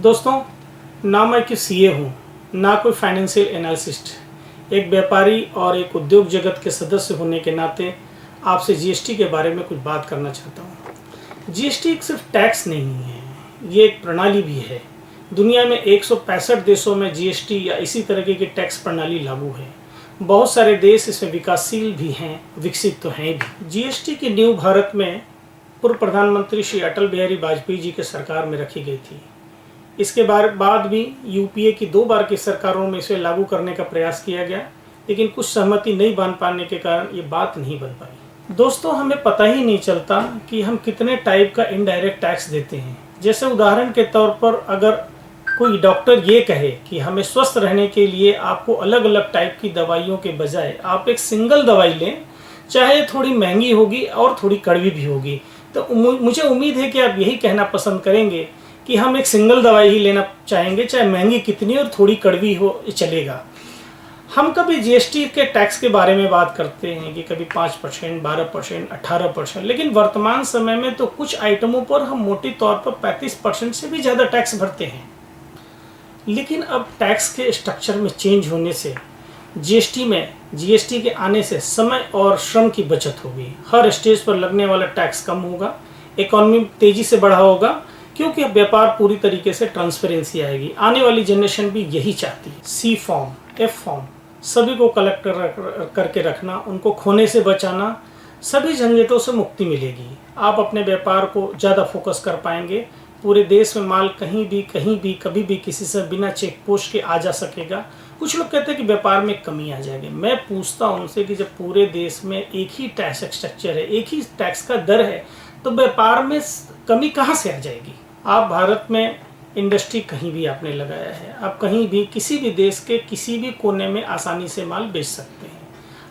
दोस्तों, ना मैं कि सीए हूँ, ना कोई फाइनेंशियल एनालिसिस्ट। एक व्यापारी और एक उद्योग जगत के सदस्य होने के नाते आपसे जीएसटी के बारे में कुछ बात करना चाहता हूँ। जीएसटी सिर्फ टैक्स नहीं है, ये एक प्रणाली भी है। दुनिया में 165 देशों में जीएसटी या इसी तरह की टैक्स प्रणाली लागू है। बहुत सारे देश इसमें विकासशील भी हैं, विकसित तो हैं भी। जीएसटी की नींव भारत में पूर्व प्रधानमंत्री श्री अटल बिहारी वाजपेयी जी के सरकार में रखी गई थी। इसके बाद भी यूपीए की 2 बार की सरकारों में इसे लागू करने का प्रयास किया गया, लेकिन कुछ सहमति नहीं बन पाने के कारण ये बात नहीं बन पाई। दोस्तों, हमें पता ही नहीं चलता कि हम कितने टाइप का इनडायरेक्ट टैक्स देते हैं। जैसे उदाहरण के तौर पर अगर कोई डॉक्टर ये कहे कि हमें स्वस्थ रहने के लिए आपको अलग अलग टाइप की दवाइयों के बजाय आप एक सिंगल दवाई लें, चाहे थोड़ी महंगी होगी और थोड़ी कड़वी भी होगी, तो मुझे उम्मीद है कि आप यही कहना पसंद करेंगे कि हम एक सिंगल दवाई ही लेना चाहेंगे, चाहे महंगी कितनी और थोड़ी कड़वी हो चलेगा। हम कभी जीएसटी के टैक्स के बारे में बात करते हैं कि कभी 5%, 12%, 18%, लेकिन वर्तमान समय में तो कुछ आइटमों पर हम मोटे तौर पर 35% से भी ज़्यादा टैक्स भरते हैं। लेकिन अब टैक्स के स्ट्रक्चर में चेंज होने से जीएसटी के आने से समय और श्रम की बचत होगी। हर स्टेज पर लगने वाला टैक्स कम होगा, इकोनॉमी तेजी से बढ़ा होगा, क्योंकि अब व्यापार पूरी तरीके से ट्रांसपेरेंसी आएगी। आने वाली जनरेशन भी यही चाहती है। सी फॉर्म, एफ फॉर्म सभी को कलेक्ट करके रखना, उनको खोने से बचाना, सभी झंझटों से मुक्ति मिलेगी। आप अपने व्यापार को ज़्यादा फोकस कर पाएंगे। पूरे देश में माल कहीं भी कभी भी किसी से बिना चेक पोस्ट के आ जा सकेगा। कुछ लोग कहते हैं कि व्यापार में कमी आ जाएगी। मैं पूछता हूं उनसे कि जब पूरे देश में एक ही टैक्स स्ट्रक्चर है, एक ही टैक्स का दर है, तो व्यापार में कमी कहाँ से आ जाएगी? आप भारत में इंडस्ट्री कहीं भी आपने लगाया है, आप कहीं भी किसी भी देश के किसी भी कोने में आसानी से माल बेच सकते हैं।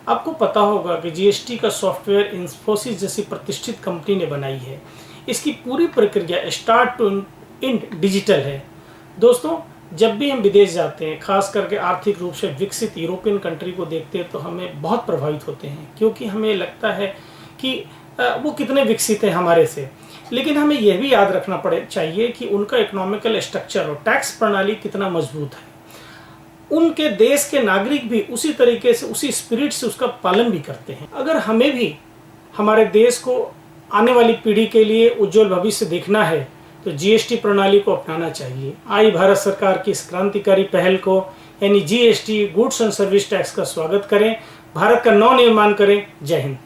आपको पता होगा कि जीएसटी का सॉफ्टवेयर इन्फोसिस जैसी प्रतिष्ठित कंपनी ने बनाई है। इसकी पूरी प्रक्रिया स्टार्ट टू एंड डिजिटल है। दोस्तों, जब भी हम विदेश जाते हैं, खास करके आर्थिक रूप से विकसित यूरोपियन कंट्री को देखते हैं, तो हमें बहुत प्रभावित होते हैं, क्योंकि हमें लगता है कि वो कितने विकसित हैं हमारे से। लेकिन हमें यह भी याद रखना चाहिए कि उनका इकोनॉमिकल स्ट्रक्चर और टैक्स प्रणाली कितना मजबूत है। उनके देश के नागरिक भी उसी तरीके से, उसी स्पिरिट से उसका पालन भी करते हैं। अगर हमें भी हमारे देश को आने वाली पीढ़ी के लिए उज्जवल भविष्य देखना है, तो जीएसटी प्रणाली को अपनाना चाहिए। आई भारत सरकार की इस क्रांतिकारी पहल को, यानी GST, goods and service tax का स्वागत करें, भारत का नव निर्माण करें। जय हिंद।